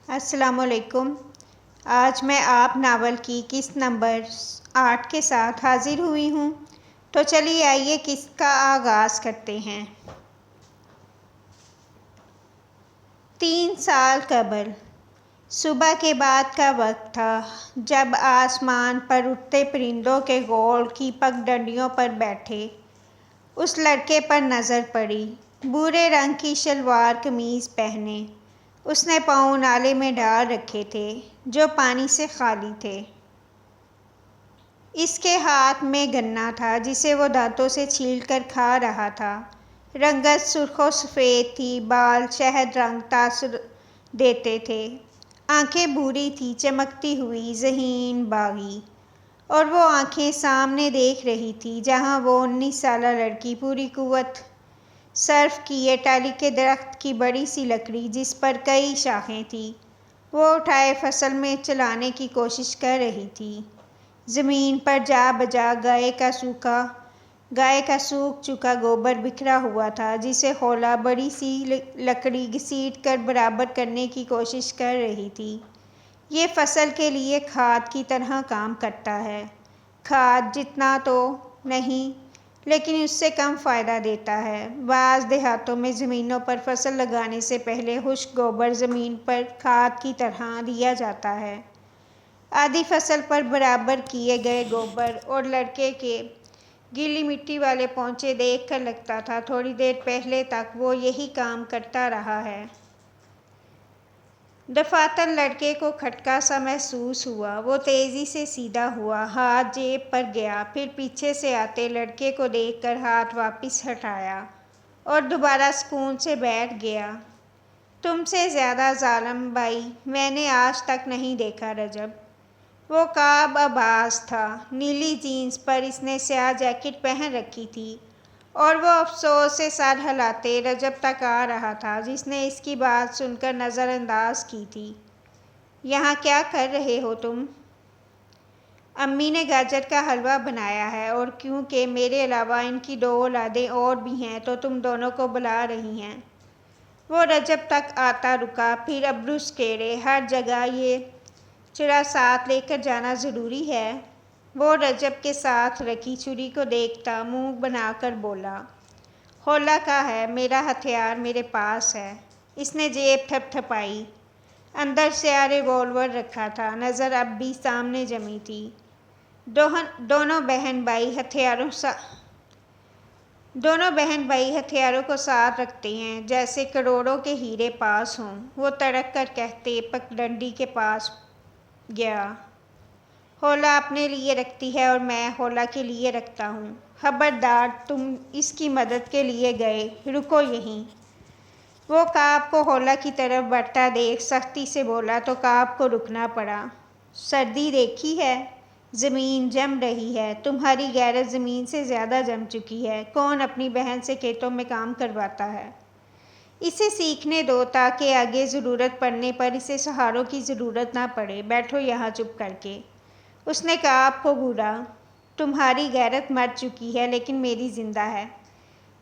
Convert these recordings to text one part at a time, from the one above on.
السلام علیکم۔ آج میں آپ ناول کی قسط نمبر 8 کے ساتھ حاضر ہوئی ہوں۔ تو چلیے آئیے قسط کا آغاز کرتے ہیں۔ 3 سال قبل صبح کے بعد کا وقت تھا جب آسمان پر اڑتے پرندوں کے گول کی پگڈنڈیوں پر بیٹھے اس لڑکے پر نظر پڑی۔ بھورے رنگ کی شلوار قمیض پہنے اس نے پاؤں نالے میں ڈال رکھے تھے جو پانی سے خالی تھے۔ اس کے ہاتھ میں گنا تھا جسے وہ دانتوں سے چھیل کر کھا رہا تھا۔ رنگت سرخ و سفید تھی، بال شہد رنگ تاثر دیتے تھے، آنکھیں بھوری تھیں چمکتی ہوئی ذہین باغی، اور وہ آنکھیں سامنے دیکھ رہی تھی جہاں وہ 19 سالہ لڑکی پوری قوت صرف کیے ٹاہلی کے درخت کی بڑی سی لکڑی جس پر کئی شاخیں تھیں وہ اٹھائے فصل میں چلانے کی کوشش کر رہی تھی۔ زمین پر جا بجا گائے کا سوکھ چکا گوبر بکھرا ہوا تھا جسے خولا بڑی سی لکڑی گھسیٹ کر برابر کرنے کی کوشش کر رہی تھی۔ یہ فصل کے لیے کھاد کی طرح کام کرتا ہے، کھاد جتنا تو نہیں لیکن اس سے کم فائدہ دیتا ہے۔ بعض دیہاتوں میں زمینوں پر فصل لگانے سے پہلے خشک گوبر زمین پر کھاد کی طرح دیا جاتا ہے۔ آدھی فصل پر برابر کیے گئے گوبر اور لڑکے کے گیلی مٹی والے پونچے دیکھ کر لگتا تھا تھوڑی دیر پہلے تک وہ یہی کام کرتا رہا ہے۔ دفعتاً لڑکے کو کھٹکا سا محسوس ہوا، وہ تیزی سے سیدھا ہوا، ہاتھ جیب پر گیا، پھر پیچھے سے آتے لڑکے کو دیکھ کر ہاتھ واپس ہٹایا اور دوبارہ سکون سے بیٹھ گیا۔ تم سے زیادہ ظالم بھائی میں نے آج تک نہیں دیکھا رجب۔ وہ کعب عباس تھا۔ نیلی جینس پر اس نے سیاہ جیکٹ پہن رکھی تھی اور وہ افسوس سے سر ہلاتے رجب تک آ رہا تھا جس نے اس کی بات سن کر نظر انداز کی تھی۔ یہاں کیا کر رہے ہو تم؟ امی نے گاجر کا حلوہ بنایا ہے اور کیونکہ میرے علاوہ ان کی 2 اولادیں اور بھی ہیں تو تم دونوں کو بلا رہی ہیں۔ وہ رجب تک آتا رکا، پھر ابرو سکیڑے، ہر جگہ یہ چھری ساتھ لے کر جانا ضروری ہے؟ وہ رجب کے ساتھ رکھی چھری کو دیکھتا منہ بنا کر بولا، خولا کا ہے، میرا ہتھیار میرے پاس ہے۔ اس نے جیب تھپ تھپائی، اندر سیاہ ریوالور رکھا تھا، نظر اب بھی سامنے جمی تھی۔ دونوں بہن بھائی ہتھیاروں کو ساتھ رکھتے ہیں جیسے کروڑوں کے ہیرے پاس ہوں۔ وہ تڑک کر کہتے پگڈنڈی کے پاس گیا، خولا اپنے لیے رکھتی ہے اور میں خولا کے لیے رکھتا ہوں۔ خبردار تم اس کی مدد کے لیے گئے، رکو یہیں۔ وہ کعب کو خولا کی طرف بڑھتا دیکھ سختی سے بولا تو کعب کو رکنا پڑا۔ سردی دیکھی ہے؟ زمین جم رہی ہے، تمہاری غیرت زمین سے زیادہ جم چکی ہے۔ کون اپنی بہن سے کھیتوں میں کام کرواتا ہے؟ اسے سیکھنے دو تاکہ آگے ضرورت پڑنے پر اسے سہاروں کی ضرورت نہ پڑے۔ بیٹھو یہاں چپ کر کے۔ اس نے کعب کو گھورا، تمہاری غیرت مر چکی ہے لیکن میری زندہ ہے۔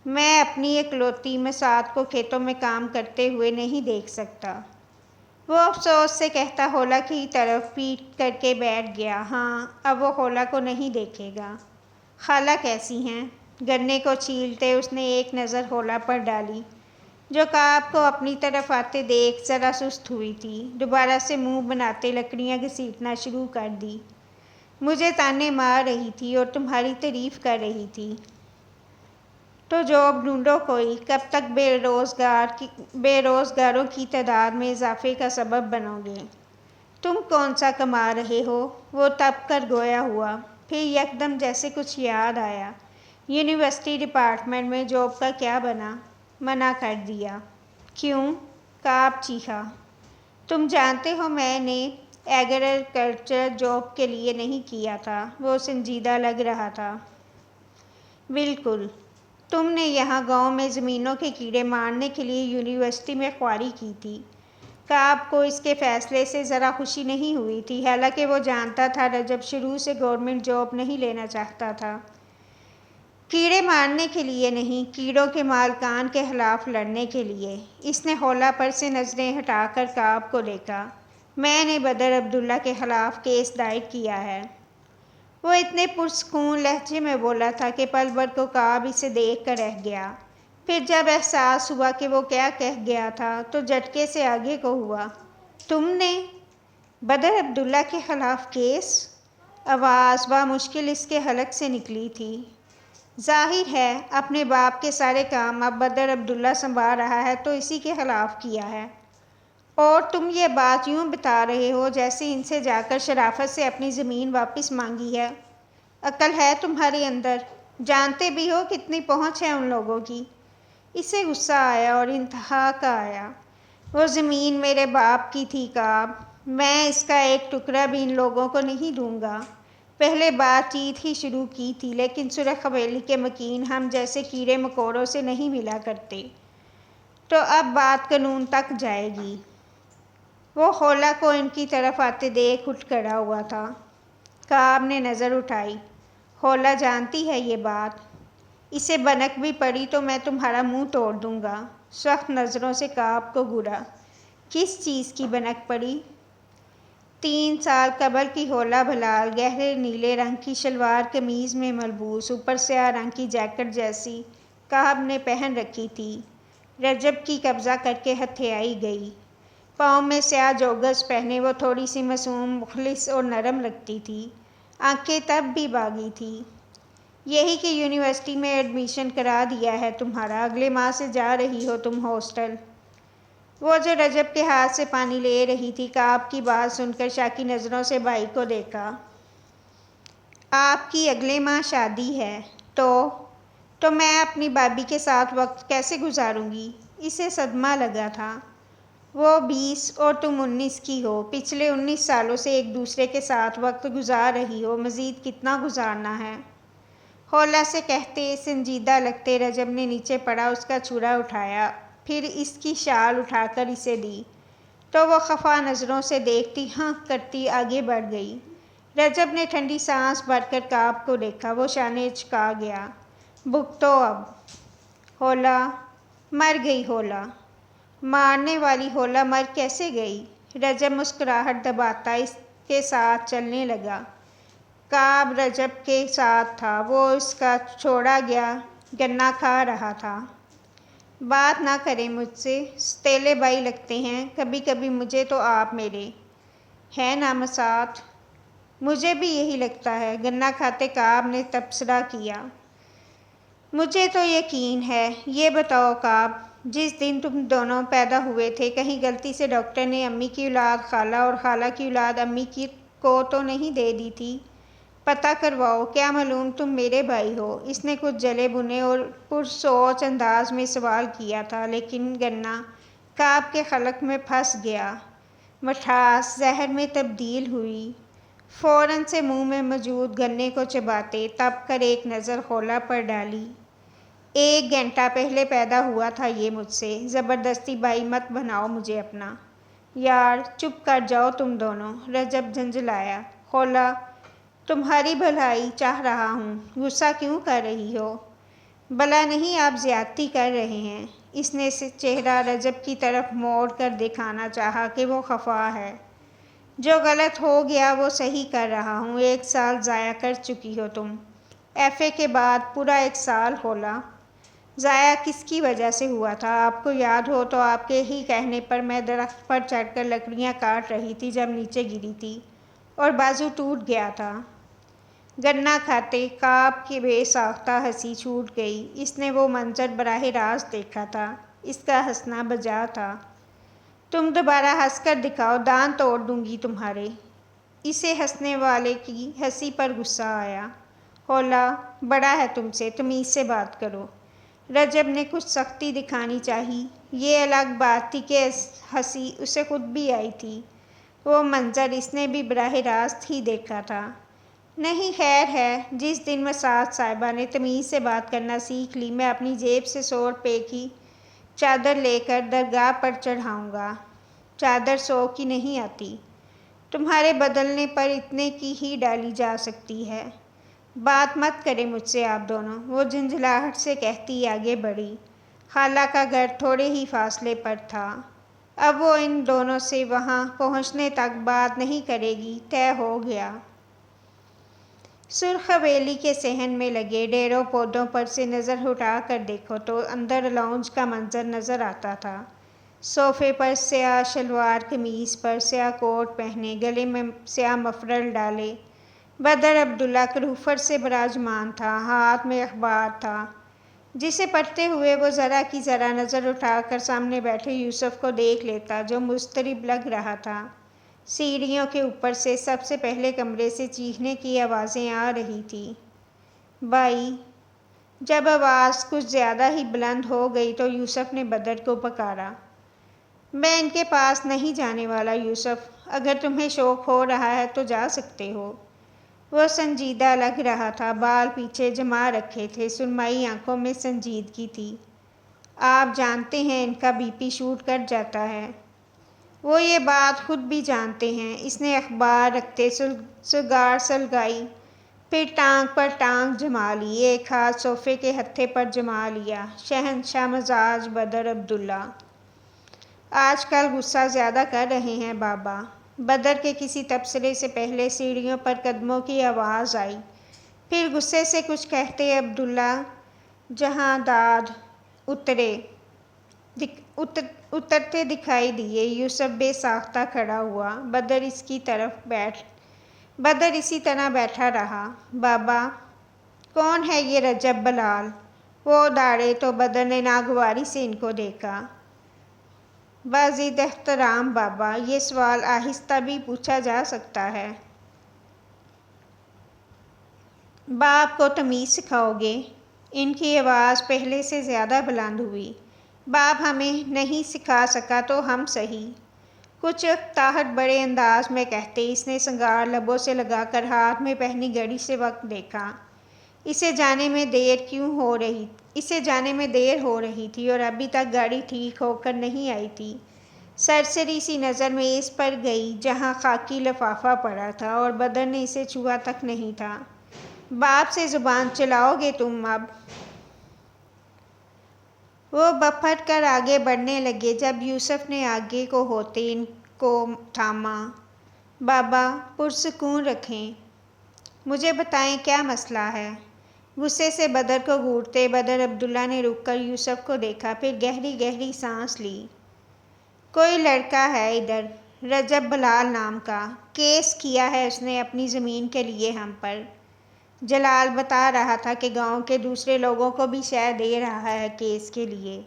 میں اپنی اکلوتی مساعد کو کھیتوں میں کام کرتے ہوئے نہیں دیکھ سکتا۔ وہ افسوس سے کہتا خولا کی طرف پیٹھ کر کے بیٹھ گیا۔ ہاں، اب وہ خولا کو نہیں دیکھے گا۔ خالہ کیسی ہیں؟ گنے کو چھیلتے اس نے ایک نظر خولا پر ڈالی جو کعب کو اپنی طرف آتے دیکھ ذرا سست ہوئی تھی۔ دوبارہ سے منہ بناتے لکڑیاں گھسیٹنا شروع کر دی۔ مجھے طعنے مار رہی تھی اور تمہاری تعریف کر رہی تھی۔ تو جاب ڈھونڈو کوئی، کب تک بے روزگاروں کی تعداد میں اضافے کا سبب بنو گے؟ تم کون سا کما رہے ہو؟ وہ تپ کر گویا ہوا، پھر یکدم جیسے کچھ یاد آیا، یونیورسٹی ڈپارٹمنٹ میں جاب کا کیا بنا؟ منع کر دیا۔ کیوں؟ کعب چیخا۔ تم جانتے ہو میں نے ایگریکلچر جاب کے لیے نہیں کیا تھا۔ وہ سنجیدہ لگ رہا تھا۔ بالکل، تم نے یہاں گاؤں میں زمینوں کے کیڑے مارنے کے لیے یونیورسٹی میں خواری کی تھی۔ کعب کو اس کے فیصلے سے ذرا خوشی نہیں ہوئی تھی، حالانکہ وہ جانتا تھا رجب شروع سے گورنمنٹ جاب نہیں لینا چاہتا تھا۔ کیڑے مارنے کے لیے نہیں، کیڑوں کے مالکان کے خلاف لڑنے کے لیے۔ اس نے خولا پر سے نظریں ہٹا کر کعب کو دیکھا۔ میں نے بدر عبداللہ کے خلاف کیس دائر کیا ہے۔ وہ اتنے پرسکون لہجے میں بولا تھا کہ پل بھر کو کعب اسے دیکھ کر رہ گیا۔ پھر جب احساس ہوا کہ وہ کیا کہہ گیا تھا تو جھٹکے سے آگے کو ہوا۔ تم نے بدر عبداللہ کے خلاف کیس؟ آواز بامشکل اس کے حلق سے نکلی تھی۔ ظاہر ہے اپنے باپ کے سارے کام اب بدر عبداللہ سنبھال رہا ہے تو اسی کے خلاف کیا ہے۔ اور تم یہ بات یوں بتا رہے ہو جیسے ان سے جا کر شرافت سے اپنی زمین واپس مانگی ہے۔ عقل ہے تمہارے اندر؟ جانتے بھی ہو کتنی پہنچ ہے ان لوگوں کی؟ اسے غصہ آیا اور انتہا کا آیا۔ وہ زمین میرے باپ کی تھی کعب، میں اس کا ایک ٹکڑا بھی ان لوگوں کو نہیں دوں گا۔ پہلے بات چیت ہی شروع کی تھی لیکن سرخ حویلی کے مکین ہم جیسے کیڑے مکوڑوں سے نہیں ملا کرتے، تو اب بات قانون تک جائے گی۔ وہ خولا کو ان کی طرف آتے دیکھ اٹھ کھڑا ہوا تھا۔ کعب نے نظر اٹھائی۔ خولا جانتی ہے یہ بات؟ اسے بھنک بھی پڑی تو میں تمہارا منہ توڑ دوں گا۔ سخت نظروں سے کعب کو گھورا۔ کس چیز کی بھنک پڑی؟ 3 سال قبل کی خولا بھلال گہرے نیلے رنگ کی شلوار قمیض میں ملبوس، اوپر سیاہ رنگ کی جیکٹ جیسی کعب نے پہن رکھی تھی، رجب کی قبضہ کر کے ہتھیائی گئی۔ پاؤں میں سیاہ جوگرز پہنے وہ تھوڑی سی معصوم، مخلص اور نرم لگتی تھی۔ آنکھیں تب بھی باغی تھی۔ یہی کہ یونیورسٹی میں ایڈمیشن کرا دیا ہے تمہارا، اگلے ماہ سے جا رہی ہو تم ہاسٹل۔ وہ جو رجب کے ہاتھ سے پانی لے رہی تھی، کعب کی بات سن کر شاکی نظروں سے بھائی کو دیکھا۔ آپ کی اگلے ماہ شادی ہے تو میں اپنی بھابھی کے ساتھ وقت کیسے گزاروں گی؟ اسے صدمہ لگا تھا۔ وہ 20 اور تم 19 کی ہو، پچھلے 19 سالوں سے ایک دوسرے کے ساتھ وقت گزار رہی ہو، مزید کتنا گزارنا ہے؟ خولا سے کہتے سنجیدہ لگتے رجب نے نیچے پڑا اس کا چوڑا اٹھایا، پھر اس کی شال اٹھا کر اسے دی، تو وہ خفا نظروں سے دیکھتی ہاں کرتی آگے بڑھ گئی۔ رجب نے ٹھنڈی سانس بھر کر کعب کو دیکھا، وہ شانے چکا گیا۔ بھگتو اب۔ خولا مر گئی؟ خولا مارنے والی خولا مر کیسے گئی؟ رجب مسکراہٹ دباتا اس کے ساتھ چلنے لگا۔ کعب رجب کے ساتھ تھا، وہ اس کا چھوڑا گیا گنا کھا رہا تھا۔ بات نہ کریں مجھ سے، ستیلے بھائی لگتے ہیں، کبھی کبھی مجھے تو آپ میرے ہیں نا مساط۔ مجھے بھی یہی لگتا ہے، گنا کھاتے کعب نے تبصرہ کیا۔ مجھے تو یقین ہے۔ یہ بتاؤ کعب، جس دن تم دونوں پیدا ہوئے تھے کہیں غلطی سے ڈاکٹر نے امی کی اولاد خالہ اور خالہ کی اولاد امی کو تو نہیں دے دی تھی؟ پتہ کرواؤ، کیا معلوم تم میرے بھائی ہو؟ اس نے کچھ جلے بھنے اور پرسوچ انداز میں سوال کیا تھا، لیکن گنا کعب کے حلق میں پھنس گیا۔ مٹھاس زہر میں تبدیل ہوئی۔ فوراً سے منہ میں موجود گنے کو چباتے تپ کر ایک نظر خولا پر ڈالی۔ 1 گھنٹہ پہلے پیدا ہوا تھا یہ مجھ سے، زبردستی بھائی مت بناؤ مجھے اپنا۔ یار چپ کر جاؤ تم دونوں، رجب جھنجھلایا۔ خولا تمہاری بھلائی چاہ رہا ہوں، غصہ کیوں کر رہی ہو؟ بھلا نہیں آپ زیادتی کر رہے ہیں؟ اس نے چہرہ رجب کی طرف موڑ کر دکھانا چاہا کہ وہ خفا ہے۔ جو غلط ہو گیا وہ صحیح کر رہا ہوں۔ 1 سال ضائع کر چکی ہو تم۔ ایف اے کے بعد پورا 1 سال خولا۔ ضائع کس کی وجہ سے ہوا تھا؟ آپ کو یاد ہو تو آپ کے ہی کہنے پر میں درخت پر چڑھ کر لکڑیاں کاٹ رہی تھی جب نیچے گری تھی اور بازو ٹوٹ گیا تھا۔ گنا کھاتے کعب کی بے ساختہ ہنسی چھوٹ گئی۔ اس نے وہ منظر براہ راست دیکھا تھا، اس کا ہنسنا بجا تھا۔ تم دوبارہ ہنس کر دکھاؤ، دانت توڑ دوں گی تمہارے۔ اسے ہنسنے والے کی ہنسی پر غصہ آیا۔ خولا بڑا ہے تم سے، تمیز سے بات کرو۔ رجب نے کچھ سختی دکھانی چاہی۔ یہ الگ بات تھی کہ ہنسی اسے خود بھی آئی تھی۔ وہ منظر اس نے بھی براہ راست ہی دیکھا تھا۔ نہیں خیر ہے، جس دن مساط صاحبہ نے تمیز سے بات کرنا سیکھ لی، میں اپنی جیب سے 100 روپے کی چادر لے کر درگاہ پر چڑھاؤں گا۔ چادر 100 کی نہیں آتی، تمہارے بدلنے پر اتنے کی ہی ڈالی جا سکتی ہے۔ بات مت کریں مجھ سے آپ دونوں، وہ جھنجھلاہٹ سے کہتی آگے بڑھی۔ خالہ کا گھر تھوڑے ہی فاصلے پر تھا، اب وہ ان دونوں سے وہاں پہنچنے تک بات نہیں کرے گی، طے ہو گیا۔ سرخ حویلی کے صحن میں لگے ڈھیروں پودوں پر سے نظر اٹھا کر دیکھو تو اندر لاؤنج کا منظر نظر آتا تھا۔ صوفے پر سیاہ شلوار قمیض پر سیاہ کوٹ پہنے، گلے میں سیاہ مفرل ڈالے، بدر عبداللہ کلوفر سے براجمان تھا، ہاتھ میں اخبار تھا، جسے پڑھتے ہوئے وہ ذرا کی ذرا نظر اٹھا کر سامنے بیٹھے یوسف کو دیکھ لیتا جو مضطرب لگ رہا تھا۔ سیڑھیوں کے اوپر سے سب سے پہلے کمرے سے چیخنے کی آوازیں آ رہی تھیں۔ بائی! جب آواز کچھ زیادہ ہی بلند ہو گئی تو یوسف نے بدر کو پکارا۔ میں ان کے پاس نہیں جانے والا یوسف، اگر تمہیں شوق ہو رہا ہے تو جا سکتے ہو۔ وہ سنجیدہ لگ رہا تھا، بال پیچھے جما رکھے تھے، سرمائی آنکھوں میں سنجیدگی تھی۔ آپ جانتے ہیں ان کا بی پی شوٹ کر جاتا ہے۔ وہ یہ بات خود بھی جانتے ہیں۔ اس نے اخبار رکھتے سگار سلگائی، پھر ٹانگ پر ٹانگ جما لی، ایک ہاتھ صوفے کے ہتھے پر جما لیا۔ شہنشاہ مزاج بدر عبداللہ آج کل غصہ زیادہ کر رہے ہیں بابا۔ بدر کے کسی تبصرے سے پہلے سیڑھیوں پر قدموں کی آواز آئی، پھر غصے سے کچھ کہتے عبداللہ جہاں داد اترتے دکھائی دیے۔ یوسف بے ساختہ کھڑا ہوا، بدر اسی طرح بیٹھا رہا۔ بابا، کون ہے یہ رجب بلال؟ وہ دوڑے تو بدر نے ناگواری سے ان کو دیکھا۔ باضد احترام بابا، یہ سوال آہستہ بھی پوچھا جا سکتا ہے۔ باپ کو تمیز سکھاؤ گے؟ ان کی آواز پہلے سے زیادہ بلند ہوئی۔ باپ ہمیں نہیں سکھا سکا تو ہم سہی، کچھ اکتاہٹ بڑے انداز میں کہتے اس نے سنگار لبوں سے لگا کر ہاتھ میں پہنی گھڑی سے وقت دیکھا۔ اسے جانے میں دیر ہو رہی تھی اور ابھی تک گاڑی ٹھیک ہو کر نہیں آئی تھی۔ سرسری سی نظر میز پر گئی جہاں خاکی لفافہ پڑا تھا اور بدر نے اسے چھوا تک نہیں تھا۔ باپ سے زبان چلاؤ گے تم اب؟ وہ بپھٹ کر آگے بڑھنے لگے جب یوسف نے آگے کو ہوتے ان کو تھاما۔ بابا، پرسکون رکھیں، مجھے بتائیں کیا مسئلہ ہے؟ غصے سے بدر کو گھورتے بدر عبداللہ نے رک کر یوسف کو دیکھا، پھر گہری گہری سانس لی۔ کوئی لڑکا ہے ادھر، رجب بلال نام کا، کیس کیا ہے اس نے اپنی زمین کے لیے ہم پر۔ جلال بتا رہا تھا کہ گاؤں کے دوسرے لوگوں کو بھی شے دے رہا ہے کیس کے لیے،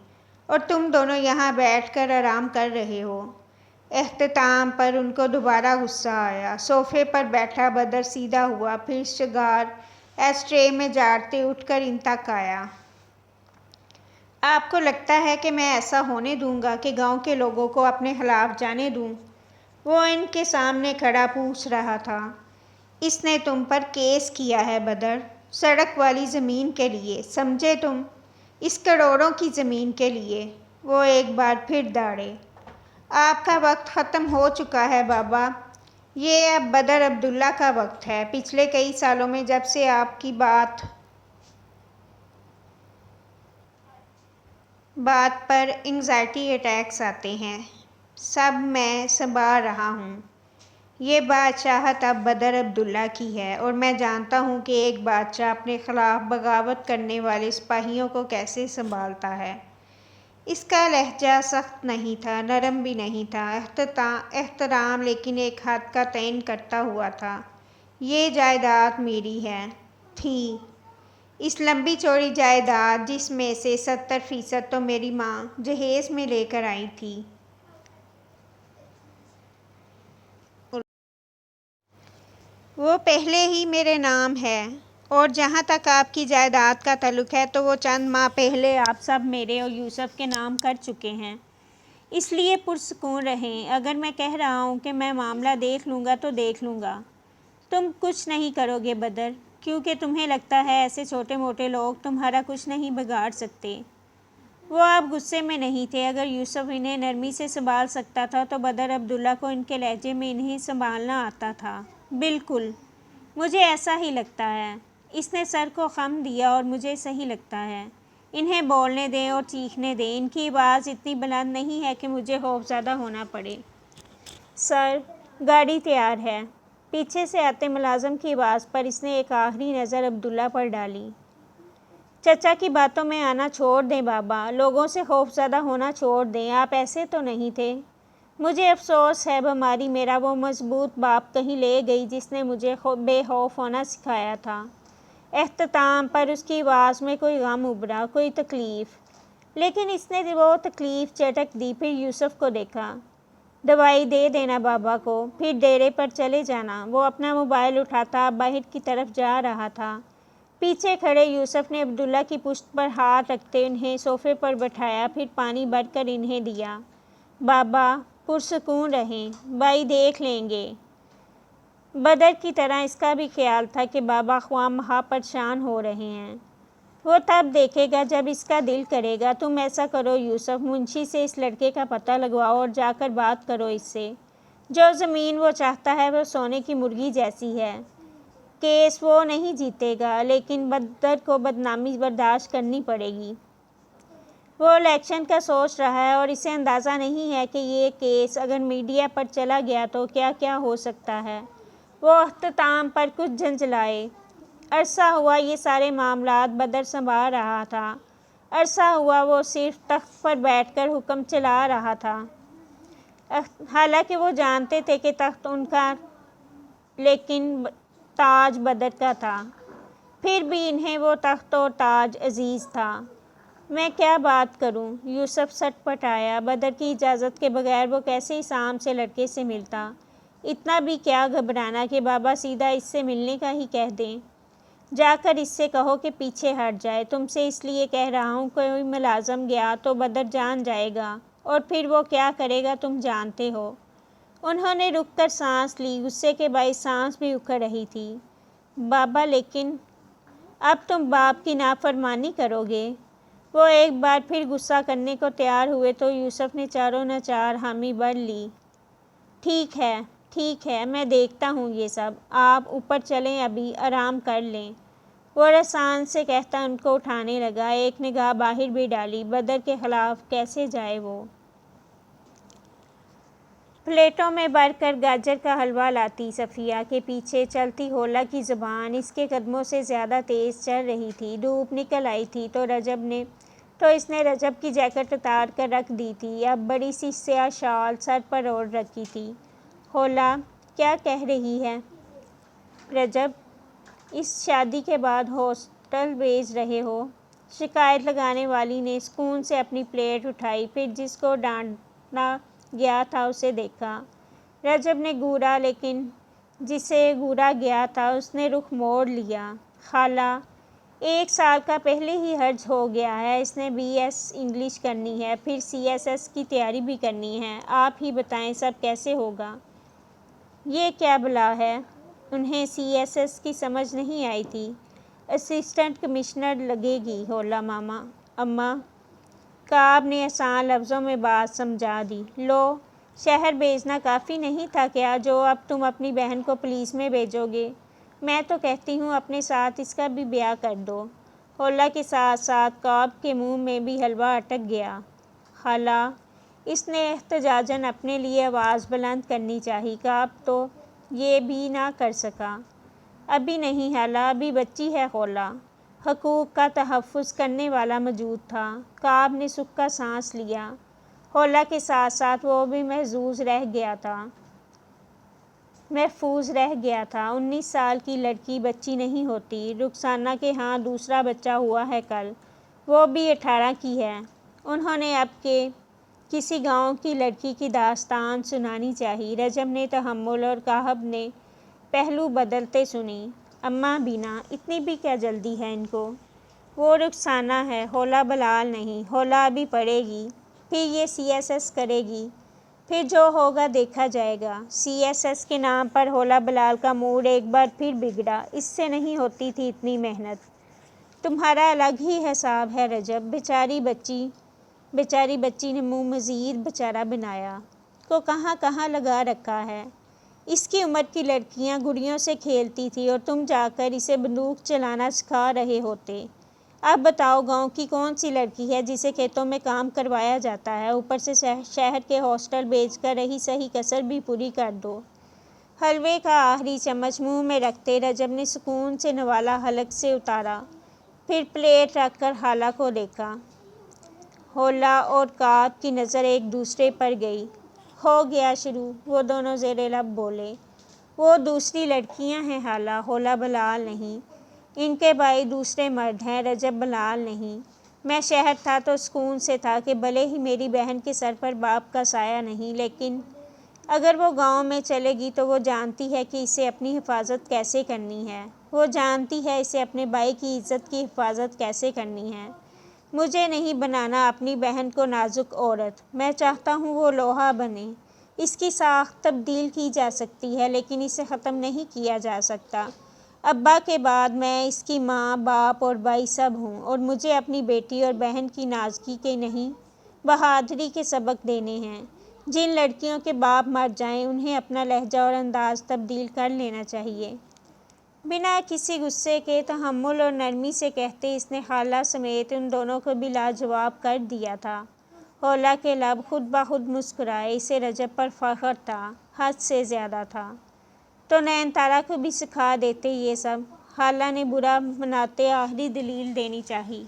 اور تم دونوں یہاں بیٹھ کر آرام کر رہے ہو۔ اختتام پر ان کو دوبارہ غصہ آیا۔ صوفے پر بیٹھا بدر سیدھا ہوا، پھر سگار ایش-ٹرے میں جاڑتے اٹھ کر ان تک آیا۔ آپ کو لگتا ہے کہ میں ایسا ہونے دوں گا کہ گاؤں کے لوگوں کو اپنے خلاف جانے دوں؟ وہ ان کے سامنے کھڑا پوچھ رہا تھا۔ اس نے تم پر کیس کیا ہے بدر، سڑک والی زمین کے لیے، سمجھے تم؟ اس کروڑوں کی زمین کے لیے۔ وہ ایک بار پھر دوڑے۔ آپ کا وقت ختم ہو چکا ہے بابا، یہ اب بدر عبداللہ کا وقت ہے۔ پچھلے کئی سالوں میں جب سے آپ کی بات پر انگزائٹی اٹیکس آتے ہیں، سب میں سنبھال رہا ہوں۔ یہ بادشاہت اب بدر عبداللہ کی ہے، اور میں جانتا ہوں کہ ایک بادشاہ اپنے خلاف بغاوت کرنے والے سپاہیوں کو کیسے سنبھالتا ہے۔ اس کا لہجہ سخت نہیں تھا، نرم بھی نہیں تھا، احترام لیکن ایک حد کا تعین کرتا ہوا تھا۔ یہ جائیداد میری تھی، اس لمبی چوڑی جائیداد جس میں سے 70% تو میری ماں جہیز میں لے کر آئی تھی۔ وہ پہلے ہی میرے نام ہے، اور جہاں تک آپ کی جائیداد کا تعلق ہے تو وہ چند ماہ پہلے آپ سب میرے اور یوسف کے نام کر چکے ہیں۔ اس لیے پرسکون رہیں۔ اگر میں کہہ رہا ہوں کہ میں معاملہ دیکھ لوں گا تو دیکھ لوں گا۔ تم کچھ نہیں کرو گے بدر، کیونکہ تمہیں لگتا ہے ایسے چھوٹے موٹے لوگ تمہارا کچھ نہیں بگاڑ سکتے۔ وہ اب غصے میں نہیں تھے۔ اگر یوسف انہیں نرمی سے سنبھال سکتا تھا تو بدر عبداللہ کو ان کے لہجے میں انہیں سنبھالنا آتا تھا۔ بالکل، مجھے ایسا ہی لگتا ہے۔ اس نے سر کو خم دیا اور مجھے صحیح لگتا ہے۔ انہیں بولنے دیں اور چیخنے دیں، ان کی آواز اتنی بلند نہیں ہے کہ مجھے خوفزدہ ہونا پڑے۔ سر، گاڑی تیار ہے۔ پیچھے سے آتے ملازم کی آواز پر اس نے ایک آخری نظر عبداللہ پر ڈالی۔ چچا کی باتوں میں آنا چھوڑ دیں بابا، لوگوں سے خوفزدہ ہونا چھوڑ دیں، آپ ایسے تو نہیں تھے۔ مجھے افسوس ہے بیماری میرا وہ مضبوط باپ کہیں لے گئی جس نے مجھے بے خوف ہونا سکھایا تھا۔ اختتام پر اس کی آواز میں کوئی غم ابھرا، کوئی تکلیف، لیکن اس نے وہ تکلیف چٹک دی۔ پھر یوسف کو دیکھا۔ دوائی دے دینا بابا کو، پھر ڈیرے پر چلے جانا۔ وہ اپنا موبائل اٹھاتا باہر کی طرف جا رہا تھا۔ پیچھے کھڑے یوسف نے عبداللہ کی پشت پر ہاتھ رکھتے انہیں صوفے پر بٹھایا، پھر پانی بھر کر انہیں دیا۔ بابا پرسکون رہیں، بھائی دیکھ لیں گے۔ بدر کی طرح اس کا بھی خیال تھا کہ بابا خواہ مخواہ پریشان ہو رہے ہیں۔ وہ تب دیکھے گا جب اس کا دل کرے گا۔ تم ایسا کرو یوسف، منشی سے اس لڑکے کا پتہ لگواؤ اور جا کر بات کرو اس سے۔ جو زمین وہ چاہتا ہے وہ سونے کی مرغی جیسی ہے۔ کیس وہ نہیں جیتے گا، لیکن بدر کو بدنامی برداشت کرنی پڑے گی۔ وہ الیکشن کا سوچ رہا ہے اور اسے اندازہ نہیں ہے کہ یہ کیس اگر میڈیا پر چلا گیا تو کیا کیا ہو سکتا ہے۔ وہ اختتام پر کچھ جھنجھلائے۔ عرصہ ہوا یہ سارے معاملات بدر سنبھال رہا تھا۔ عرصہ ہوا وہ صرف تخت پر بیٹھ کر حکم چلا رہا تھا۔ حالانکہ وہ جانتے تھے کہ تخت ان کا لیکن تاج بدر کا تھا۔ پھر بھی انہیں وہ تخت اور تاج عزیز تھا۔ میں کیا بات کروں؟ یوسف سٹ پٹایا۔ بدر کی اجازت کے بغیر وہ کیسے اس عام سے لڑکے سے ملتا؟ اتنا بھی کیا گھبرانا کہ بابا سیدھا اس سے ملنے کا ہی کہہ دیں۔ جا کر اس سے کہو کہ پیچھے ہٹ جائے۔ تم سے اس لیے کہہ رہا ہوں، کوئی ملازم گیا تو بدر جان جائے گا، اور پھر وہ کیا کرے گا تم جانتے ہو۔ انہوں نے رک کر سانس لی، غصے کے باعث سانس بھی اکھڑ رہی تھی۔ بابا لیکن اب تم باپ کی نافرمانی کرو گے؟ وہ ایک بار پھر غصہ کرنے کو تیار ہوئے تو یوسف نے چاروں ناچار حامی بھر لی۔ ٹھیک ہے، میں دیکھتا ہوں یہ سب۔ آپ اوپر چلیں، ابھی آرام کر لیں۔ وہ رسان سے کہتا ان کو اٹھانے لگا۔ ایک نگاہ باہر بھی ڈالی۔ بدر کے خلاف کیسے جائے وہ؟ پلیٹوں میں بھر کر گاجر کا حلوہ لاتی صفیہ کے پیچھے چلتی حولہ کی زبان اس کے قدموں سے زیادہ تیز چل رہی تھی۔ دھوپ نکل آئی تھی تو اس نے رجب کی جیکٹ اتار کر رکھ دی تھی۔ اب بڑی سی سیاہ شال سر پر اوڑھ رکھی تھی۔ حولہ کیا کہہ رہی ہے؟ رجب، اس شادی کے بعد ہاسٹل بھیج رہے ہو؟ شکایت لگانے والی نے سکون سے اپنی پلیٹ اٹھائی، پھر جس کو ڈانٹا گیا تھا اسے دیکھا۔ رجب نے گھورا، لیکن جسے گھورا گیا تھا اس نے رخ موڑ لیا۔ خالہ، 1 سال کا پہلے ہی حرج ہو گیا ہے۔ اس نے BS انگلش کرنی ہے، پھر CSS کی تیاری بھی کرنی ہے۔ آپ ہی بتائیں سب کیسے ہوگا؟ یہ کیا بلا ہے؟ انہیں CSS کی سمجھ نہیں آئی تھی۔ اسسٹنٹ کمشنر لگے گی حولہ اماں۔ کعب نے آسان لفظوں میں بات سمجھا دی۔ لو، شہر بھیجنا کافی نہیں تھا کیا جو اب تم اپنی بہن کو پولیس میں بھیجو گے؟ میں تو کہتی ہوں اپنے ساتھ اس کا بھی بیاہ کر دو۔ حولہ کے ساتھ ساتھ کعب کے منہ میں بھی حلوہ اٹک گیا۔ خالہ، اس نے احتجاجاً اپنے لیے آواز بلند کرنی چاہی۔ کعب تو یہ بھی نہ کر سکا۔ ابھی نہیں خالہ، ابھی بچی ہے حولہ۔ حقوق کا تحفظ کرنے والا موجود تھا۔ کعب نے سکھا سانس لیا۔ حولہ کے ساتھ ساتھ وہ بھی محفوظ رہ گیا تھا۔ 19 سال کی لڑکی بچی نہیں ہوتی۔ رخسانہ کے ہاں دوسرا بچہ ہوا ہے کل، وہ بھی 18 کی ہے۔ انہوں نے اب کے کسی گاؤں کی لڑکی کی داستان سنانی چاہی۔ رجب نے تحمل اور کعب نے پہلو بدلتے سنی۔ اماں بینا، اتنی بھی کیا جلدی ہے ان کو؟ وہ رخسانہ ہے، حولہ بلال نہیں۔ حولہ ابھی پڑھے گی، پھر یہ CSS کرے گی، پھر جو ہوگا دیکھا جائے گا۔ CSS کے نام پر حولہ بلال کا موڈ ایک بار پھر بگڑا۔ اس سے نہیں ہوتی تھی اتنی محنت۔ تمہارا الگ ہی حساب ہے رجب۔ بیچاری بچی نے منہ مزید بیچارہ بنایا کو کہاں کہاں لگا رکھا ہے۔ اس کی عمر کی لڑکیاں گڑیوں سے کھیلتی تھی اور تم جا کر اسے بندوق چلانا سکھا رہے ہوتے۔ اب بتاؤ گاؤں کی کون سی لڑکی ہے جسے کھیتوں میں کام کروایا جاتا ہے، اوپر سے شہر کے ہاسٹل بھیج کر رہی سہی کسر بھی پوری کر دو۔ حلوے کا آخری چمچ منہ میں رکھتے رجب نے سکون سے نوالا حلق سے اتارا، پھر پلیٹ رکھ کر خالہ کو دیکھا۔ حولا اور کعب کی نظر ایک دوسرے پر گئی۔ ہو گیا شروع، وہ دونوں زیر لب بولے۔ وہ دوسری لڑکیاں ہیں خالہ، حولا بلال نہیں، ان کے بھائی دوسرے مرد ہیں، رجب بلال نہیں۔ میں شہر تھا تو سکون سے تھا کہ بھلے ہی میری بہن کے سر پر باپ کا سایہ نہیں، لیکن اگر وہ گاؤں میں چلے گی تو وہ جانتی ہے کہ اسے اپنی حفاظت کیسے کرنی ہے، وہ جانتی ہے اسے اپنے بھائی کی عزت کی حفاظت کیسے کرنی ہے۔ مجھے نہیں بنانا اپنی بہن کو نازک عورت، میں چاہتا ہوں وہ لوہا بنے۔ اس کی ساخت تبدیل کی جا سکتی ہے لیکن اسے ختم نہیں کیا جا سکتا۔ ابا کے بعد میں اس کی ماں، باپ اور بھائی سب ہوں، اور مجھے اپنی بیٹی اور بہن کی نازکی کے نہیں، بہادری کے سبق دینے ہیں۔ جن لڑکیوں کے باپ مر جائیں انہیں اپنا لہجہ اور انداز تبدیل کر لینا چاہیے۔ بنا کسی غصے کے تحمل اور نرمی سے کہتے اس نے خالہ سمیت ان دونوں کو بھی لاجواب کر دیا تھا۔ حولا کے لب خود بخود مسکرائے، اسے رجب پر فخر تھا، حد سے زیادہ تھا۔ تو نین تارا کو بھی سکھا دیتے یہ سب، خالہ نے برا مناتے آخری دلیل دینی چاہی۔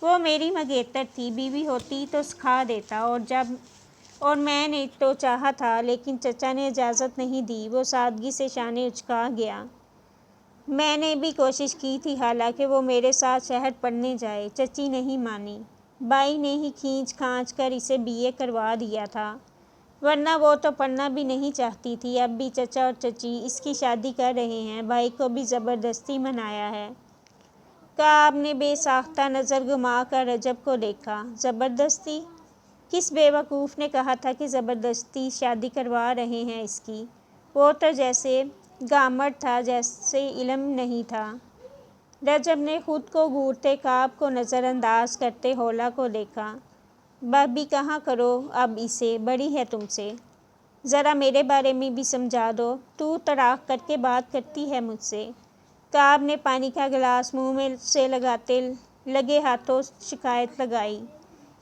وہ میری منگیتر تھی، بیوی ہوتی تو سکھا دیتا، اور میں نے تو چاہا تھا لیکن چچا نے اجازت نہیں دی، وہ سادگی سے شانے اچکا گیا۔ میں نے بھی کوشش کی تھی خالہ کہ وہ میرے ساتھ شہر پڑھنے جائے، چچی نہیں مانی، بھائی نے ہی کھینچ کھانچ کر اسے BA کروا دیا تھا، ورنہ وہ تو پڑھنا بھی نہیں چاہتی تھی۔ اب بھی چچا اور چچی اس کی شادی کر رہے ہیں، بھائی کو بھی زبردستی منایا ہے۔ کعب نے بے ساختہ نظر گھما کر رجب کو دیکھا۔ زبردستی؟ کس بے وقوف نے کہا تھا کہ زبردستی شادی کروا رہے ہیں اس کی؟ وہ تو جیسے گامر تھا، جیسے علم نہیں تھا۔ رجب نے خود کو گھورتے کعب کو نظر انداز کرتے حولا کو دیکھا۔ بھابی کہاں کرو اب اسے، بڑی ہے تم سے، ذرا میرے بارے میں بھی سمجھا دو، تو تڑاک کر کے بات کرتی ہے مجھ سے۔ کعب نے پانی کا گلاس منہ میں سے لگاتے لگے ہاتھوں شکایت لگائی۔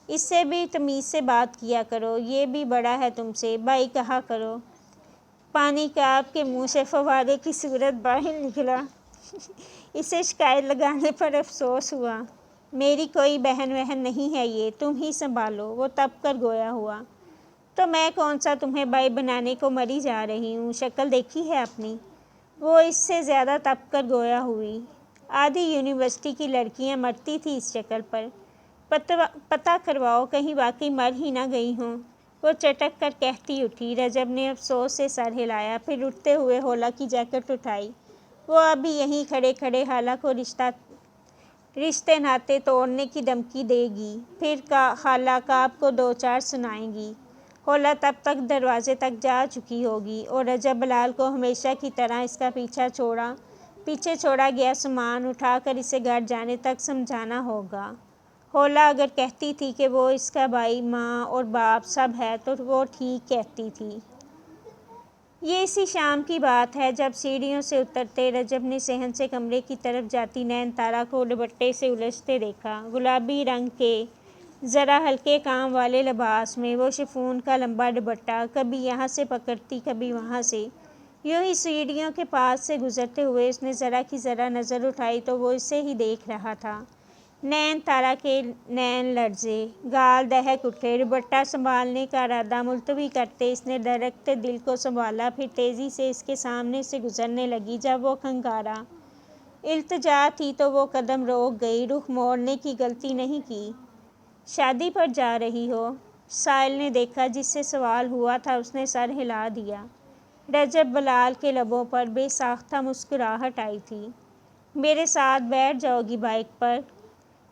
اس سے بھی تمیز سے بات کیا کرو، یہ بھی بڑا ہے تم سے، بھائی کہا کرو۔ پانی کعب کے منہ سے فوارے کی صورت باہر نکلا۔ اسے شکایت لگانے پر افسوس ہوا۔ میری کوئی بہن وہن نہیں ہے، یہ تم ہی سنبھالو۔ وہ تپ کر گویا ہوا۔ تو میں کون سا تمہیں بھائی بنانے کو مری جا رہی ہوں، شکل دیکھی ہے اپنی؟ وہ اس سے زیادہ تپ کر گویا ہوئی۔ آدھی یونیورسٹی کی لڑکیاں مرتی تھی اس شکل پر، پتہ کرواؤ کہیں واقعی مر ہی نہ گئی ہوں۔ وہ چٹک کر کہتی اٹھی۔ رجب نے افسوس سے سر ہلایا، پھر اٹھتے ہوئے حولا کی جیکٹ اٹھائی۔ وہ ابھی یہیں کھڑے کھڑے خالہ کو رشتے ناطے توڑنے کی دھمکی دے گی، پھر خالہ کعب کو دو چار سنائیں گی۔ حولا تب تک دروازے تک جا چکی ہوگی، اور رجب بلال کو ہمیشہ کی طرح اس کا پیچھے چھوڑا گیا سامان اٹھا کر اسے گھر جانے تک سمجھانا ہوگا۔ حولا اگر کہتی تھی کہ وہ اس کا بھائی، ماں اور باپ سب ہے تو وہ ٹھیک کہتی تھی۔ یہ اسی شام کی بات ہے جب سیڑھیوں سے اترتے رجب نے صحن سے کمرے کی طرف جاتی نین تارا کو دوپٹے سے الجھتے دیکھا۔ گلابی رنگ کے ذرا ہلکے کام والے لباس میں، وہ شفون کا لمبا دوپٹہ کبھی یہاں سے پکڑتی کبھی وہاں سے، یوں ہی سیڑھیوں کے پاس سے گزرتے ہوئے اس نے ذرا کی ذرا نظر اٹھائی تو وہ اسے ہی دیکھ رہا تھا۔ نین تارا کے نین لرزے، گال دہک اٹھے۔ دوپٹہ سنبھالنے کا ارادہ ملتوی کرتے اس نے دھڑکتے دل کو سنبھالا، پھر تیزی سے اس کے سامنے سے گزرنے لگی۔ جب وہ کھنگارا التجا تھی تو وہ قدم روک گئی، رخ موڑنے کی غلطی نہیں کی۔ شادی پر جا رہی ہو؟ سائل نے دیکھا جس سے سوال ہوا تھا، اس نے سر ہلا دیا۔ رجب بلال کے لبوں پر بے ساختہ مسکراہٹ آئی تھی۔ میرے ساتھ بیٹھ جاؤ گی بائیک پر؟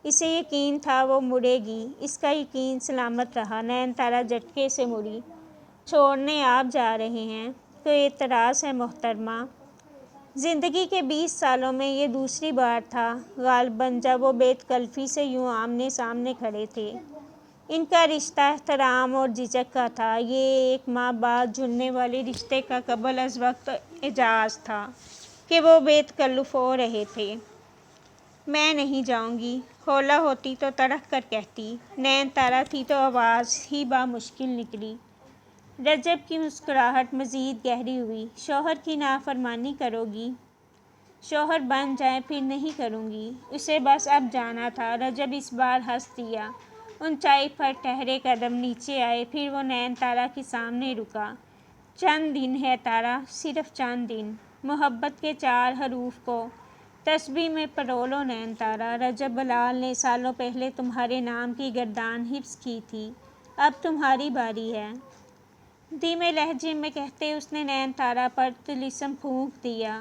اسے یقین تھا وہ مڑے گی، اس کا یقین سلامت رہا۔ نین تارا جھٹکے سے مڑی۔ چھوڑنے آپ جا رہے ہیں؟ کوئی اعتراض ہے محترمہ؟ زندگی کے 20 سالوں میں یہ دوسری بار تھا غالباً جب وہ بے تکلفی سے یوں آمنے سامنے کھڑے تھے۔ ان کا رشتہ احترام اور جھجک کا تھا۔ یہ ایک ماہ بعد جڑنے والے رشتے کا قبل از وقت اعزاز تھا کہ وہ بے تکلف ہو رہے تھے۔ میں نہیں جاؤں گی، خولا ہوتی تو تڑک کر کہتی۔ نین تارا تھی تو آواز ہی بامشکل نکلی۔ رجب کی مسکراہٹ مزید گہری ہوئی۔ شوہر کی نافرمانی کرو گی؟ شوہر بن جائیں پھر نہیں کروں گی۔ اسے بس اب جانا تھا۔ رجب اس بار ہنس دیا۔ اونچائی پر ٹھہرے قدم نیچے آئے، پھر وہ نین تارا کے سامنے رکا۔ چند دن ہے تارا، صرف چند دن۔ محبت کے 4 حروف کو تسبیح میں پرو لو نین تارا۔ رجب بلال نے سالوں پہلے تمہارے نام کی گردان حفظ کی تھی، اب تمہاری باری ہے۔ دھیمے لہجے میں کہتے اس نے نین تارا پر طلسم پھونک دیا۔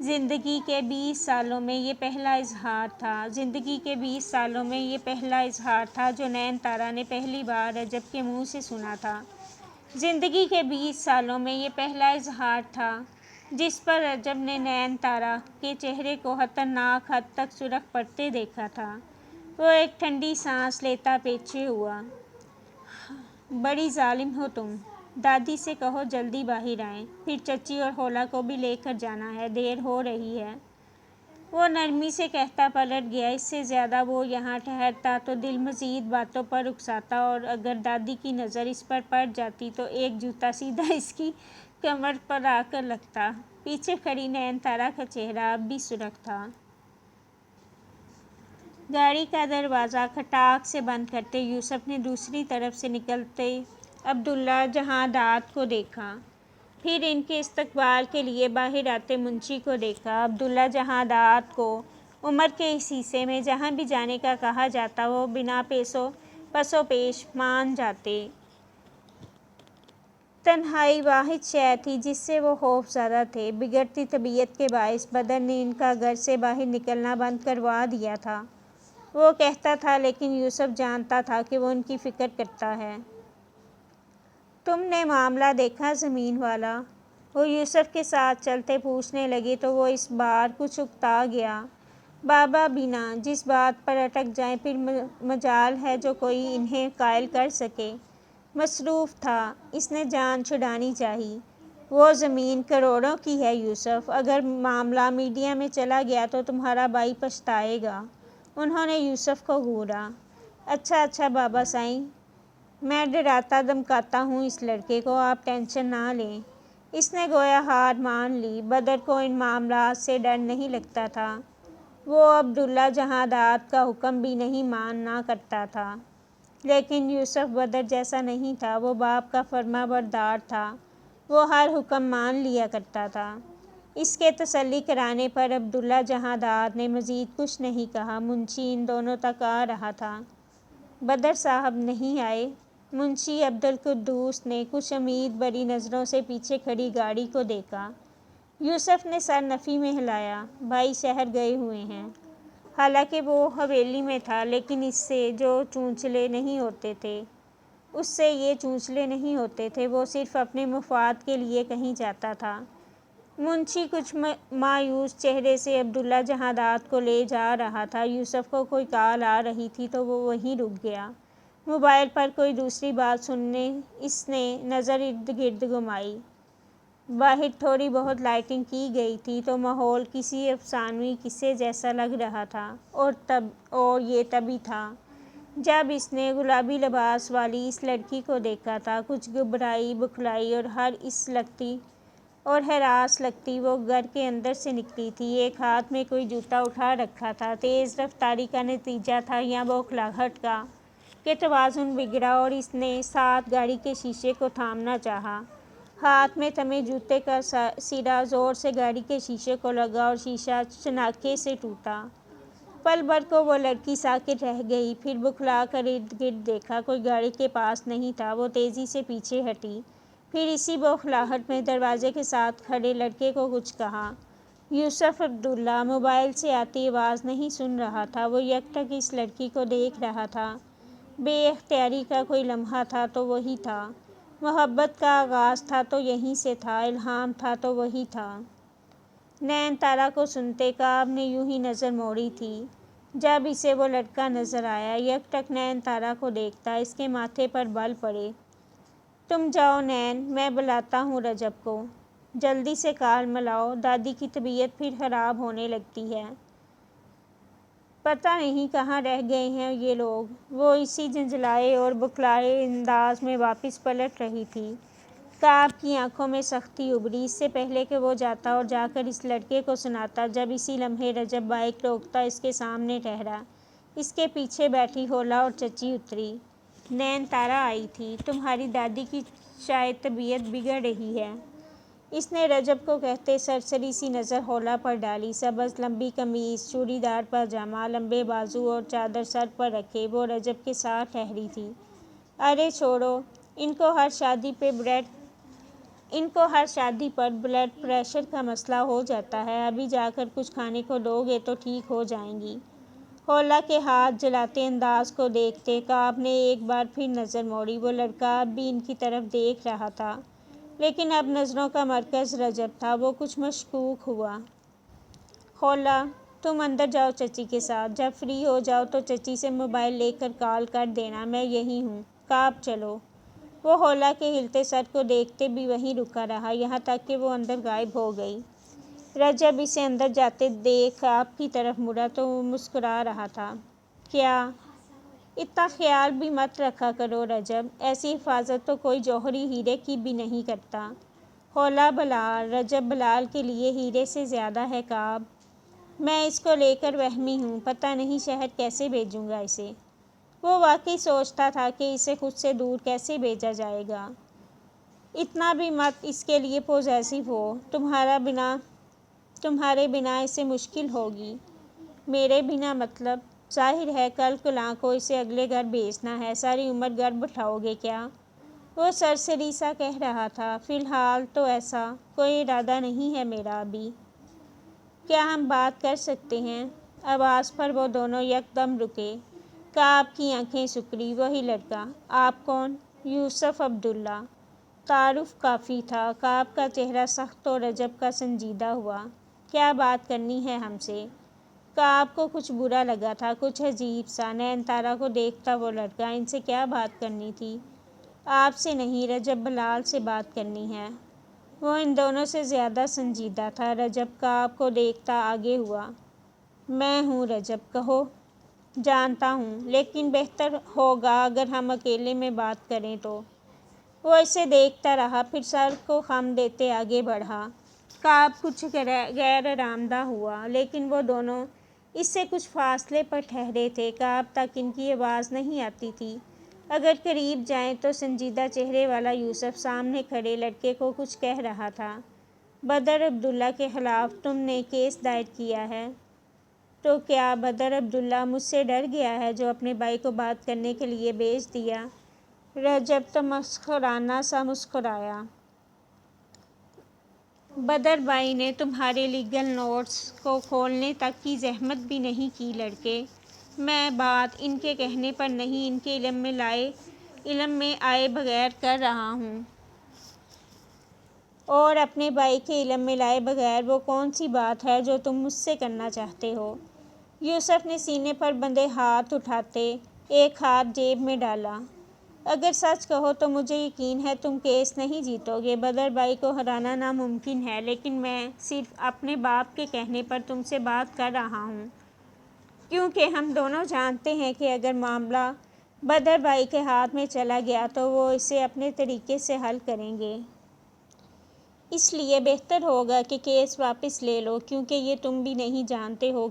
زندگی کے 20 سالوں میں یہ پہلا اظہار تھا۔ زندگی کے 20 سالوں میں یہ پہلا اظہار تھا جو نین تارا نے پہلی بار رجب کے منہ سے سنا تھا۔ زندگی کے 20 سالوں میں یہ پہلا اظہار تھا جس پر رجب نے نین تارا کے چہرے کو خطرناک حد تک سرخ پڑتے دیکھا تھا۔ وہ ایک ٹھنڈی سانس لیتا پیچھے ہوا۔ بڑی ظالم ہو تم۔ دادی سے کہو جلدی باہر آئیں، پھر چچی اور خولا کو بھی لے کر جانا ہے، دیر ہو رہی ہے۔ وہ نرمی سے کہتا پلٹ گیا۔ اس سے زیادہ وہ یہاں ٹھہرتا تو دل مزید باتوں پر اکساتا، اور اگر دادی کی نظر اس پر پڑ جاتی تو ایک جوتا سیدھا اس کی کمر پر آ کر لگتا۔ پیچھے کھڑی نین تارا کا چہرہ اب بھی سرخ تھا۔ گاڑی کا دروازہ کھٹاک سے بند کرتے یوسف نے دوسری طرف سے نکلتے عبداللہ جہاں کو دیکھا، پھر ان کے استقبال کے لیے باہر آتے منشی کو دیکھا۔ عبداللہ جہاں کو عمر کے اس حصے میں جہاں بھی جانے کا کہا جاتا وہ بنا پسو پیش مان جاتے۔ تنہائی واحد شے تھی جس سے وہ خوف زدہ تھے۔ بگڑتی طبیعت کے باعث بدر نے ان کا گھر سے باہر نکلنا بند کروا دیا تھا۔ وہ کہتا تھا لیکن یوسف جانتا تھا کہ وہ ان کی فکر کرتا ہے۔ تم نے معاملہ دیکھا زمین والا؟ وہ یوسف کے ساتھ چلتے پوچھنے لگے تو وہ اس بار کچھ اکتا گیا۔ بابا بینا جس بات پر اٹک جائیں پھر مجال ہے جو کوئی انہیں قائل کر سکے۔ مصروف تھا، اس نے جان چھڑانی چاہی۔ وہ زمین کروڑوں کی ہے یوسف، اگر معاملہ میڈیا میں چلا گیا تو تمہارا بھائی پچھتائے گا۔ انہوں نے یوسف کو گھورا۔ اچھا بابا سائیں، میں ڈراتا دھمکاتا ہوں اس لڑکے کو، آپ ٹینشن نہ لیں۔ اس نے گویا ہار مان لی۔ بدر کو ان معاملات سے ڈر نہیں لگتا تھا۔ وہ عبداللہ جہاں کا حکم بھی نہیں مانا کرتا تھا۔ لیکن یوسف بدر جیسا نہیں تھا، وہ باپ کا فرما بردار تھا، وہ ہر حکم مان لیا کرتا تھا۔ اس کے تسلی کرانے پر عبداللہ جہاں نے مزید کچھ نہیں کہا۔ منشی ان دونوں تک آ رہا تھا۔ بدر صاحب نہیں آئے؟ منشی عبدالقدوس نے کچھ امید بھری نظروں سے پیچھے کھڑی گاڑی کو دیکھا۔ یوسف نے سر نفی میں ہلایا۔ بھائی شہر گئے ہوئے ہیں۔ حالانکہ وہ حویلی میں تھا، لیکن اس سے جو چونچلے نہیں ہوتے تھے، اس سے یہ چونچلے نہیں ہوتے تھے، وہ صرف اپنے مفاد کے لیے کہیں جاتا تھا۔ منشی کچھ مایوس چہرے سے عبداللہ جہاں کو لے جا رہا تھا۔ یوسف کو کوئی کال آ رہی تھی تو وہ وہیں رک گیا۔ موبائل پر کوئی دوسری بات سننے اس نے نظر ارد گرد گھمائی۔ باہر تھوڑی بہت لائٹنگ کی گئی تھی تو ماحول کسی افسانوی قصے جیسا لگ رہا تھا، اور یہ تبھی تھا جب اس نے گلابی لباس والی اس لڑکی کو دیکھا تھا۔ کچھ گھبرائی بکھلائی اور ہراس لگتی وہ گھر کے اندر سے نکلی تھی۔ ایک ہاتھ میں کوئی جوتا اٹھا رکھا تھا۔ تیز رفتاری کا نتیجہ تھا یا بوکھلاہٹ کا کہ توازن بگڑا اور اس نے ساتھ گاڑی کے شیشے کو تھامنا چاہا۔ ہاتھ میں تھمے جوتے کا سرا زور سے گاڑی کے شیشے کو لگا اور شیشہ شناختے سے ٹوٹا۔ پل بھر کو وہ لڑکی ساکت رہ گئی، پھر بکھلا کر ارد گرد دیکھا، کوئی گاڑی کے پاس نہیں تھا۔ وہ تیزی سے پیچھے ہٹی، پھر اسی بوکھلاہٹ میں دروازے کے ساتھ کھڑے لڑکے کو کچھ کہا۔ یوسف عبداللہ موبائل سے آتی آواز نہیں سن رہا تھا، وہ یکٹک اس لڑکی کو دیکھ رہا تھا۔ بے اختیاری کا کوئی لمحہ تھا تو وہی تھا، محبت کا آغاز تھا تو یہیں سے تھا، الہام تھا تو وہی تھا۔ نین تارا کو سنتے کعب نے یوں ہی نظر موڑی تھی۔ جب اسے وہ لڑکا نظر آیا، یکٹک نین تارا کو دیکھتا اس کے ماتھے پر بل پڑے۔ تم جاؤ نین، میں بلاتا ہوں رجب کو۔ جلدی سے کال ملاؤ، دادی کی طبیعت پھر خراب ہونے لگتی ہے۔ پتہ نہیں کہاں رہ گئے ہیں یہ لوگ۔ وہ اسی جھنجھلائے اور بکھلائے انداز میں واپس پلٹ رہی تھی۔ کعب کی آنکھوں میں سختی ابھری۔ اس سے پہلے کہ وہ جاتا اور جا کر اس لڑکے کو سناتا، جب اسی لمحے رجب بائیک روکتا اس کے سامنے ٹھہرا۔ اس کے پیچھے بیٹھی ہولا اور چچی اتری۔ نین تارا آئی تھی، تمہاری دادی کی شاید طبیعت بگڑ رہی ہے۔ اس نے رجب کو کہتے سرسری سی نظر ہولا پر ڈالی۔ سبز لمبی قمیص، چوڑی دار پاجامہ، لمبے بازو اور چادر سر پر رکھے وہ رجب کے ساتھ ٹھہری تھی۔ ارے چھوڑو، ان کو ہر شادی پر بلڈ پریشر کا مسئلہ ہو جاتا ہے۔ ابھی جا کر کچھ کھانے کو دو گے تو ٹھیک ہو جائیں گی۔ ہولا کے ہاتھ جلاتے انداز کو دیکھتے کعب نے ایک بار پھر نظر موڑی۔ وہ لڑکا اب بھی ان کی طرف دیکھ رہا تھا، لیکن اب نظروں کا مرکز رجب تھا۔ وہ کچھ مشکوک ہوا۔ ہولا، تم اندر جاؤ چچی کے ساتھ۔ جب فری ہو جاؤ تو چچی سے موبائل لے کر کال کر دینا، میں یہیں ہوں۔ کعب چلو۔ وہ ہولا کے ہلتے سر کو دیکھتے بھی وہیں رکا رہا، یہاں تک کہ وہ اندر غائب ہو گئی۔ رجب اسے اندر جاتے دیکھ کعب کی طرف مڑا تو وہ مسکرا رہا تھا۔ کیا؟ اتنا خیال بھی مت رکھا کرو رجب، ایسی حفاظت تو کوئی جوہری ہیرے کی بھی نہیں کرتا۔ ہولا بلال، رجب بلال کے لیے ہیرے سے زیادہ ہے کعب۔ میں اس کو لے کر وہمی ہوں، پتہ نہیں شہر کیسے بھیجوں گا اسے۔ وہ واقعی سوچتا تھا کہ اسے خود سے دور کیسے بھیجا جائے گا۔ اتنا بھی مت اس کے لیے پوزیسو ہو، تمہارے بنا اسے مشکل ہوگی۔ میرے بنا مطلب؟ ظاہر ہے کل کلاں کو اسے اگلے گھر بھیجنا ہے، ساری عمر گھر بٹھاؤ گے کیا؟ وہ سرسری سا کہہ رہا تھا۔ فی الحال تو ایسا کوئی ارادہ نہیں ہے میرا ابھی۔ کیا ہم بات کر سکتے ہیں؟ آواز پر وہ دونوں یکدم رکے۔ کعب کی آنکھیں سکڑی۔ وہی لڑکا؟ آپ کون؟ یوسف عبداللہ۔ تعارف کافی تھا۔ کعب کا چہرہ سخت اور رجب کا سنجیدہ ہوا۔ کیا بات کرنی ہے ہم سے؟ کعب کو کچھ برا لگا تھا، کچھ عجیب سا۔ نین تارا کو دیکھتا وہ لڑکا، ان سے کیا بات کرنی تھی؟ آپ سے نہیں، رجب بلال سے بات کرنی ہے۔ وہ ان دونوں سے زیادہ سنجیدہ تھا۔ رجب کعب کو دیکھتا آگے ہوا۔ میں ہوں رجب، کہو۔ جانتا ہوں، لیکن بہتر ہوگا اگر ہم اکیلے میں بات کریں تو۔ وہ اسے دیکھتا رہا، پھر سر کو خم دیتے آگے بڑھا۔ کعب کچھ غیر آرامدہ ہوا، لیکن وہ دونوں اس سے کچھ فاصلے پر ٹھہرے تھے۔ کعب تک ان کی آواز نہیں آتی تھی۔ اگر قریب جائیں تو سنجیدہ چہرے والا یوسف سامنے کھڑے لڑکے کو کچھ کہہ رہا تھا۔ بدر عبداللہ کے خلاف تم نے کیس دائر کیا ہے؟ تو کیا بدر عبداللہ مجھ سے ڈر گیا ہے جو اپنے بھائی کو بات کرنے کے لیے بھیج دیا؟ رجب تمسخرانہ سا مسکرایا۔ بدر بھائی نے تمہارے لیگل نوٹس کو کھولنے تک کی زحمت بھی نہیں کی لڑکے۔ میں بات ان کے کہنے پر نہیں، ان کے علم میں آئے بغیر کر رہا ہوں۔ اور اپنے بھائی کے علم میں لائے بغیر وہ کون سی بات ہے جو تم مجھ سے کرنا چاہتے ہو؟ یوسف نے سینے پر بندھے ہاتھ اٹھاتے ایک ہاتھ جیب میں ڈالا۔ اگر سچ کہو تو مجھے یقین ہے تم کیس نہیں جیتو گے۔ بدر بھائی کو ہرانا ناممکن ہے، لیکن میں صرف اپنے باپ کے کہنے پر تم سے بات کر رہا ہوں، کیونکہ ہم دونوں جانتے ہیں کہ اگر معاملہ بدر بھائی کے ہاتھ میں چلا گیا تو وہ اسے اپنے طریقے سے حل کریں گے۔ اس لیے بہتر ہوگا کہ کیس واپس لے لو، کیونکہ یہ تم بھی جانتے ہو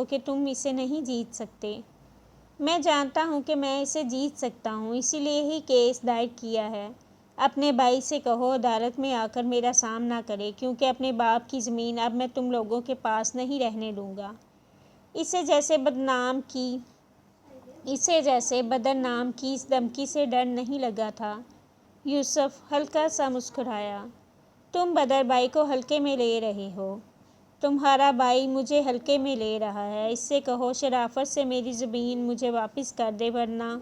کہ تم اسے نہیں جیت سکتے۔ میں جانتا ہوں کہ میں اسے جیت سکتا ہوں، اسی لیے ہی کیس دائر کیا ہے۔ اپنے بھائی سے کہو عدالت میں آ کر میرا سامنا کرے، کیونکہ اپنے باپ کی زمین اب میں تم لوگوں کے پاس نہیں رہنے دوں گا۔ اسے جیسے بدر نام کی اس دھمکی سے ڈر نہیں لگا تھا۔ یوسف ہلکا سا مسکرایا۔ تم بدر بھائی کو ہلکے میں لے رہے ہو۔ تمہارا بھائی مجھے ہلکے میں لے رہا ہے۔ اس سے کہو شرافت سے میری زمین مجھے واپس کر دے، ورنہ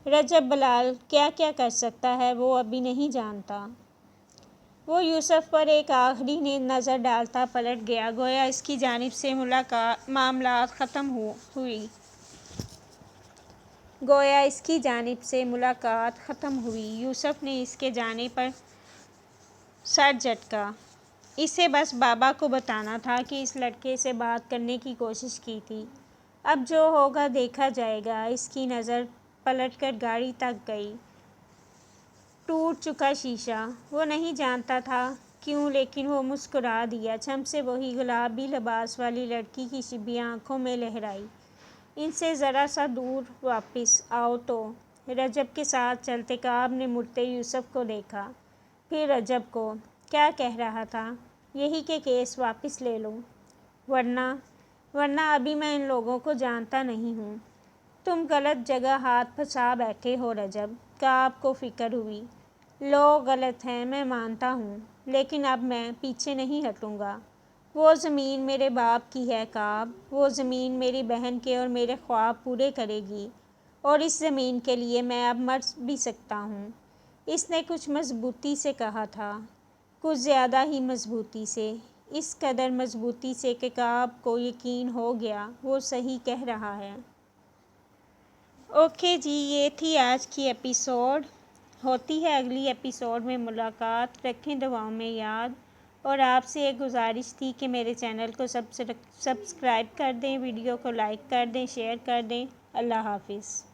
رجب بلال کیا کیا کر سکتا ہے وہ ابھی نہیں جانتا۔ وہ یوسف پر ایک آخری نظر ڈالتا پلٹ گیا، گویا اس کی جانب سے معاملات ختم ہوئی۔ گویا اس کی جانب سے ملاقات ختم ہوئی۔ یوسف نے اس کے جانے پر سر جھٹکا۔ اسے بس بابا کو بتانا تھا کہ اس لڑکے سے بات کرنے کی کوشش کی تھی۔ اب جو ہوگا دیکھا جائے گا۔ اس کی نظر پلٹ کر گاڑی تک گئی۔ ٹوٹ چکا شیشہ۔ وہ نہیں جانتا تھا کیوں، لیکن وہ مسکرا دیا۔ چھم سے وہی گلابی لباس والی لڑکی کی شبیہ آنکھوں میں لہرائی۔ ان سے ذرا سا دور واپس آؤ تو۔ رجب کے ساتھ چلتے کعب نے مڑتے یوسف کو دیکھا، پھر رجب کو۔ کیا کہہ رہا تھا؟ یہی کہ کیس واپس لے لوں، ورنہ ابھی میں ان لوگوں کو جانتا نہیں ہوں۔ تم غلط جگہ ہاتھ پھنسا بیٹھے ہو رجب۔ کعب کو فکر ہوئی۔ لوگ غلط ہیں، میں مانتا ہوں، لیکن اب میں پیچھے نہیں ہٹوں گا۔ وہ زمین میرے باپ کی ہے کعب۔ وہ زمین میری بہن کے اور میرے خواب پورے کرے گی، اور اس زمین کے لیے میں اب مر بھی سکتا ہوں۔ اس نے کچھ مضبوطی سے کہا تھا، کچھ زیادہ ہی مضبوطی سے، اس قدر مضبوطی سے کہ کعب کو یقین ہو گیا وہ صحیح کہہ رہا ہے۔ اوکے جی، یہ تھی آج کی ایپیسوڈ۔ ہوتی ہے اگلی ایپیسوڈ میں ملاقات۔ رکھیں دعاؤں میں یاد، اور آپ سے ایک گزارش تھی کہ میرے چینل کو سبسکرائب کر دیں، ویڈیو کو لائک کر دیں، شیئر کر دیں۔ اللہ حافظ۔